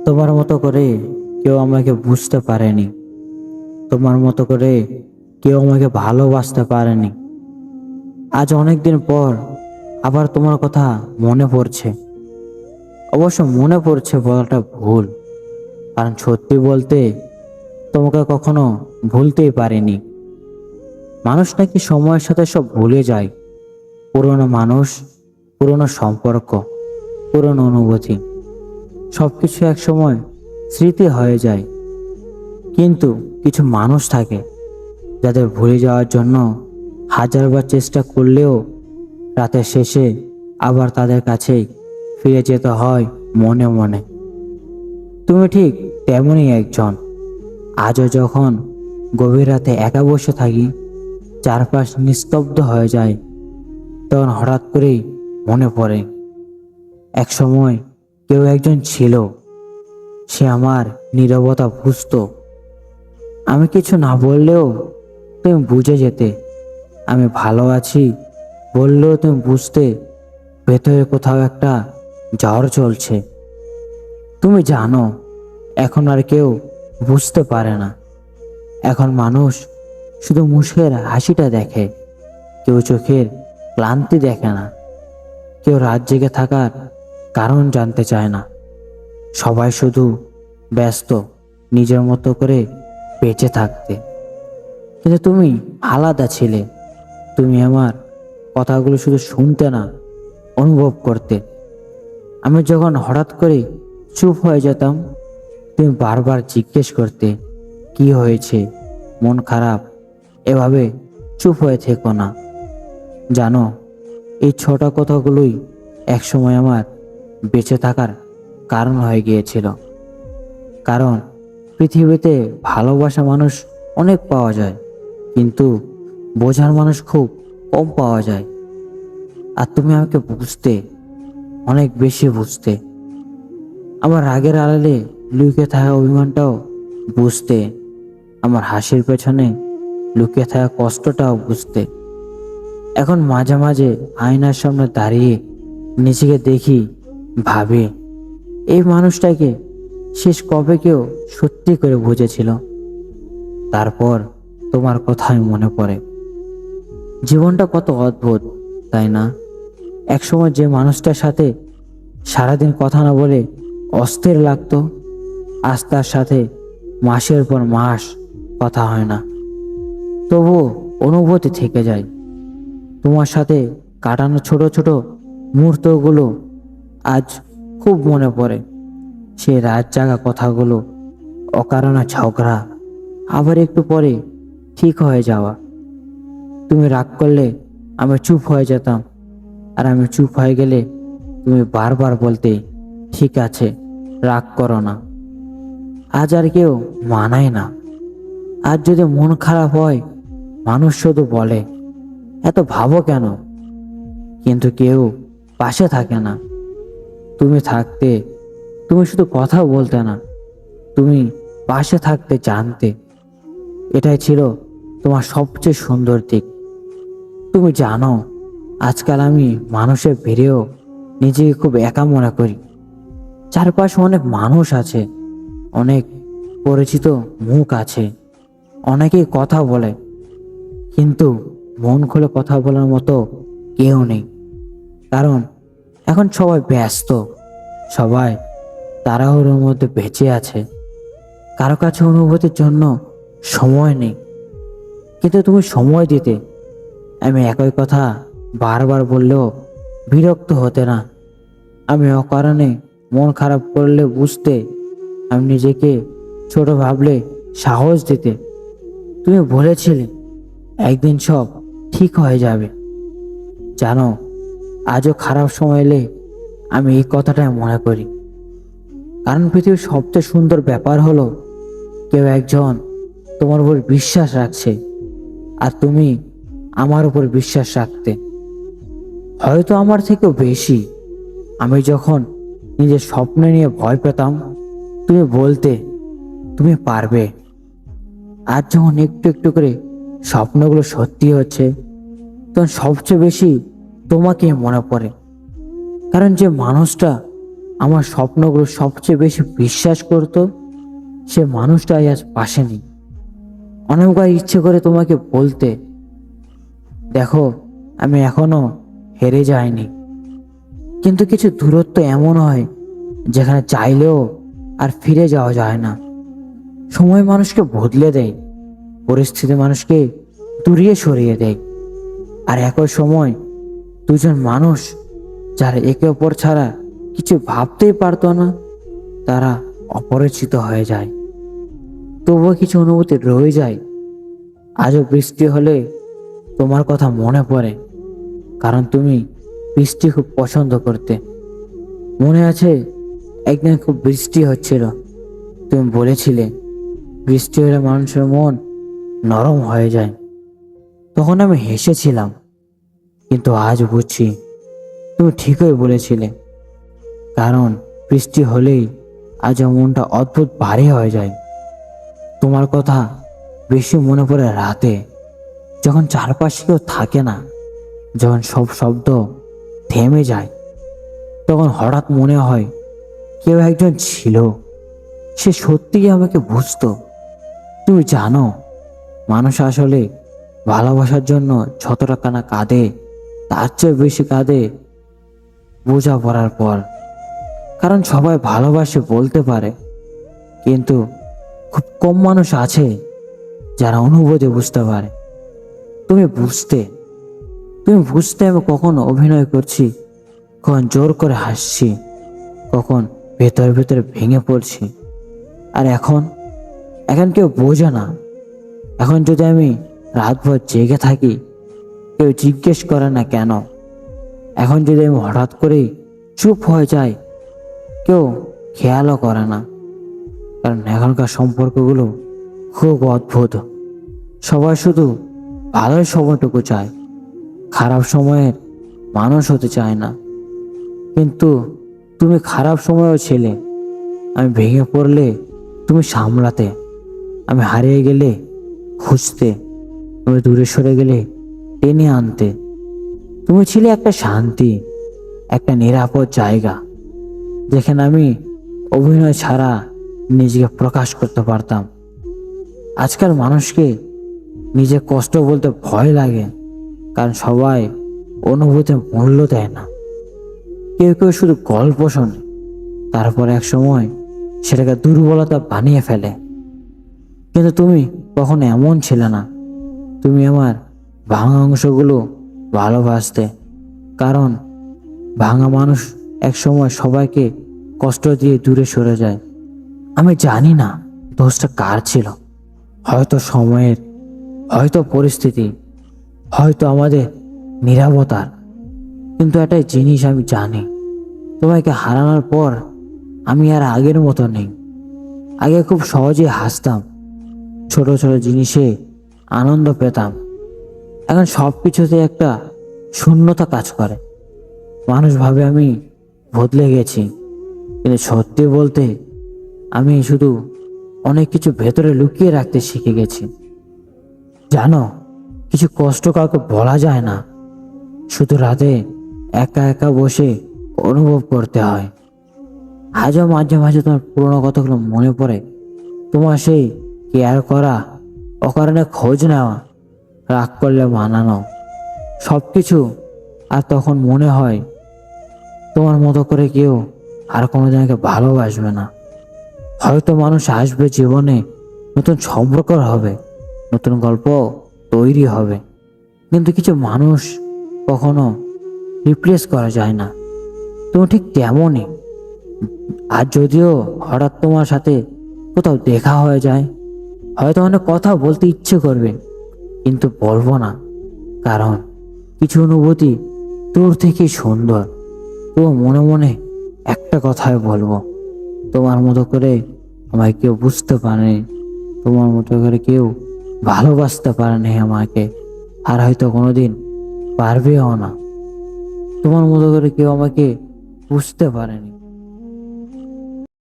তোমার মতো করে কেউ আমাকে বুঝতে পারেনি। তোমার মতো করে কেউ আমাকে ভালোবাসতে পারেনি। আজ অনেক দিন পর আবার তোমার কথা মনে পড়ছে। অবশ্য মনে পড়ছে বলাটা ভুল, কারণ সত্যি বলতে তোমাকে কখনো ভুলতেই পারিনি। মানুষ নাকি সময়ের সাথে সব ভুলে যায়। পুরনো মানুষ, পুরনো সম্পর্ক, পুরনো অনুভূতি, সবকিছু এক সময় স্মৃতি হয়ে যায়। কিন্তু কিছু মানুষ থাকে যাদের ভুলে যাওয়ার জন্য হাজারবার চেষ্টা করলেও রাতের শেষে আবার তাদের কাছেই ফিরে যেতে হয় মনে মনে। তুমি ঠিক তেমনই একজন। আজও যখন গভীর রাতে একা বসে থাকি, চারপাশ নিস্তব্ধ হয়ে যায়, তখন হঠাৎ করেই মনে পড়ে এক সময় কেউ একজন ছিল। সে আমার নীরবতা বুঝতো। আমি কিছু না বললেও তুমি বুঝে যেতে। আমি ভালো আছি বললেও তুমি বুঝতে ভেতরে কোথাও একটা ঝড় চলছে। তুমি জানো, এখন আর কেউ বুঝতে পারে না। এখন মানুষ শুধু মুখের হাসিটা দেখে, কেউ চোখের ক্লান্তি দেখে না, কেউ রাত জেগে থাকার কারণ জানতে চায় না। সবাই শুধু ব্যস্ত নিজের মতো করে বেঁচে থাকতে। কিন্তু তুমি আলাদা ছিলে। তুমি আমার কথাগুলো শুধু শুনতে না, অনুভব করতে। আমি যখন হঠাৎ করে চুপ হয়ে যেতাম, তুমি বারবার জিজ্ঞেস করতে, কি হয়েছে, মন খারাপ? এভাবে চুপ হয়ে থেকো না। জানো, এই ছোট কথাগুলোই একসময় আমার বেঁচে থাকার কারণ হয়ে গিয়েছিল। কারণ পৃথিবীতে ভালোবাসা মানুষ অনেক পাওয়া যায়, কিন্তু বোঝার মানুষ খুব কম পাওয়া যায়। আর তুমি আমাকে বুঝতে, অনেক বেশি বুঝতে। আমার রাগের আড়ালে লুকিয়ে থাকা অভিমানটাও বুঝতে, আমার হাসির পেছনে লুকিয়ে থাকা কষ্টটাও বুঝতে। এখন মাঝে মাঝে আয়নার সামনে দাঁড়িয়ে নিজেকে দেখি, ভাবি এই মানুষটাকে শেষ কবে কেউ সত্যি করে বুঝেছিল। তারপর তোমার কথাই মনে পড়ে। জীবনটা কত অদ্ভুত, তাই না? একসময় যে মানুষটার সাথে সারাদিন কথা না বলে অস্থির লাগতো, আজ তার সাথে মাসের পর মাস কথা হয় না, তবুও অনুভূতি থেকে যায়। তোমার সাথে কাটানো ছোট ছোট মুহূর্তগুলো আজ খুব মনে পড়ে। সে রাত জাগা কথাগুলো, অকারণে ঝগড়া, আবার একটু পরে ঠিক হয়ে যাওয়া। তুমি রাগ করলে আমি চুপ হয়ে যেতাম, আর আমি চুপ হয়ে গেলে তুমি বারবার বলতে, ঠিক আছে, রাগ করো না। আজ আর কেউ মানায় না। আজ যদি মন খারাপ হয়, মানুষ শুধু বলে, এত ভাবো কেন? কিন্তু কেউ পাশে থাকে না। তুমি থাকতে, তুমি শুধু কথা বলতে না, তুমি পাশে থাকতে জানতে। এটাই ছিল তোমার সবচেয়ে সুন্দর দিক। তুমি জানো, আজকাল আমি মানুষের ভিড়েও নিজেকে খুব একা মনে করি। চারপাশে অনেক মানুষ আছে, অনেক পরিচিত মুখ আছে, অনেকেই কথা বলে, কিন্তু মন খুলে কথা বলার মতো কেউ নেই। কারণ এখন সবাই ব্যস্ত, সবাই তাড়াহুড়োর মধ্যে বেঁচে আছে। কারো কাছে অনুভূতির জন্য সময় নেই। কিন্তু তুমি সময় দিতে। আমি একই কথা বারবার বললেও বিরক্ত হতে না। আমি অকারণে মন খারাপ করলে বুঝতে, আমি নিজেকে ছোট ভাবলে সাহস দিতে। তুমি বলেছিলে একদিন সব ঠিক হয়ে যাবে। জানো, আজও খারাপ সময় এলে আমি এই কথাটাই মনে করি। কারণ পৃথিবীর সবচেয়ে সুন্দর ব্যাপার হলো, কেউ একজন তোমার উপর বিশ্বাস রাখছে, আর তুমি আমার উপর বিশ্বাস রাখতে। হয়তো আমার থেকেও বেশি। আমি যখন নিজের স্বপ্ন নিয়ে ভয় পেতাম, তুমি বলতে, তুমি পারবে। আজ যখন একটু একটু করে স্বপ্নগুলো সত্যি হচ্ছে, তখন সবচেয়ে বেশি তোমাকে মনে পড়ে। কারণ যে মানুষটা আমার স্বপ্নগুলো সবচেয়ে বেশি বিশ্বাস করত, সে মানুষটাই আজ পাশে নেই। অনেকবার ইচ্ছে করে তোমাকে বলতে, দেখো আমি এখনো হেরে যাইনি, কিন্তু কিছু দূরত্ব এমন হয় যেখানে চাইলেও আর ফিরে যাওয়া যায় না। সময় মানুষকে বদলে দেয়, পরিস্থিতি মানুষকে দূরিয়ে সরিয়ে দেয়। আর একই সময় দুজন মানুষ যারা একে অপর ছাড়া কিছু ভাবতেই পারতো না, তারা অপরিচিত হয়ে যায়। তবুও কিছু অনুভূতি রয়ে যায়। আজও বৃষ্টি হলে তোমার কথা মনে পড়ে, কারণ তুমি বৃষ্টি খুব পছন্দ করতে। মনে আছে একদিন খুব বৃষ্টি হচ্ছিল, তুমি বলেছিলে বৃষ্টি হলে মানুষের মন নরম হয়ে যায়। তখন আমি হেসেছিলাম, কিন্তু আজ বুঝছি তুমি ঠিকই বলেছিলে। কারণ বৃষ্টি হলেই আজ আমার মনটা অদ্ভুত ভারী হয়ে যায়। তোমার কথা বেশি মনে পড়ে রাতে, যখন চারপাশে কেউ থাকে না, যখন সব শব্দ থেমে যায়। তখন হঠাৎ মনে হয় কেউ একজন ছিল, সে সত্যিই আমাকে বুঝতো। তুমি জানো, মানুষ আসলে ভালোবাসার জন্য যতটা না কাঁদে, তার চেয়ে বেশি কাঁদে বোঝাপড়ার পর। কারণ সবাই ভালোবাসে বলতে পারে, কিন্তু খুব কম মানুষ আছে যারা অনুভূতি বুঝতে পারে। তুমি বুঝতে তুমি বুঝতে আমি কখন অভিনয় করছি, কখন জোর করে হাসছি, কখন ভেতরে ভেতরে ভেঙে পড়ছি। আর এখন এখন কেউ বোঝে না। এখন যদি আমি রাতভর জেগে থাকি, কেউ জিজ্ঞেস করে না কেন। এখন যদি আমি হঠাৎ করেই চুপ হয়ে যাই, কেউ খেয়ালও করে না। কারণ এখনকার সম্পর্কগুলো খুব অদ্ভুত। সবাই শুধু ভালোই সময়টুকু চায়, খারাপ সময়ের মানুষ হতে চায় না। কিন্তু তুমি খারাপ সময়ও ছিলে। আমি ভেঙে পড়লে তুমি সামলাতে, আমি হারিয়ে গেলে খুঁজতে, তুমি দূরে সরে গেলে টেনে আনতে। তুমি ছিলে একটা শান্তি, একটা নিরাপদ জায়গা, যেখানে আমি অভিনয় ছাড়া নিজেকে প্রকাশ করতে পারতাম। আজকাল মানুষকে নিজে কষ্ট বলতে ভয় লাগে, কারণ সবাই অনুভূতির মূল্য দেয় না। কেউ কেউ শুধু গল্প শোনে, তারপর এক সময় সেটাকে দুর্বলতা বানিয়ে ফেলে। কিন্তু তুমি কখনো এমন ছিলে না। তুমি আমার ভাঙা অংশগুলো ভালোবাসতে, কারণ ভাঙা মানুষ এক সময় সবাইকে কষ্ট দিয়ে দূরে সরে যায়। আমি জানি না দোষটা কার ছিল, হয়তো সময়ের, হয়তো পরিস্থিতি, হয়তো আমাদের নীরবতার। কিন্তু একটা জিনিস আমি জানি, তোমাকে হারানোর পর আমি আর আগের মতো নেই। আগে খুব সহজে হাসতাম, ছোট ছোট জিনিসে আনন্দ পেতাম। এখন সব কিছুতে একটা শূন্যতা কাজ করে। মানুষ ভাবে আমি বদলে গেছি, কিন্তু সত্যি বলতে আমি শুধু অনেক কিছু ভেতরে লুকিয়ে রাখতে শিখে গেছি। জানো, কিছু কষ্ট কাউকে বলা যায় না, শুধু রাতে একা একা বসে অনুভব করতে হয়। আজও মাঝে মাঝে তোমার পুরোনো কথাগুলো মনে পড়ে। তোমার সেই কেয়ার করা, অকারণে খোঁজ নেওয়া, রাগ করলে মানানো, সব কিছু। আর তখন মনে হয় তোমার মতো করে কেউ আর কোনোদিন আমাকে ভালোবাসবে না। হয়তো মানুষ আসবে জীবনে, নতুন সম্পর্ক হবে, নতুন গল্প তৈরি হবে, কিন্তু কিছু মানুষ কখনো রিপ্লেস করা যায় না। তুমি ঠিক তেমনই। আর যদিও হঠাৎ তোমার সাথে কোথাও দেখা হয়ে যায়, হয়তো অনেক কথা বলতে ইচ্ছে করবে, কিন্তু বলবো না। কারণ কিছু অনুভূতি দূর থেকেই সুন্দর। তো মনে মনে একটা কথাই বলবো, তোমার মতো করে আমায় কেউ বুঝতে পারেনি, তোমার মতো করে কেউ ভালোবাসতে পারেনি আমাকে, আর হয়তো কোনোদিন পারবেও না। তোমার মতো করে কেউ আমাকে বুঝতে পারেনি।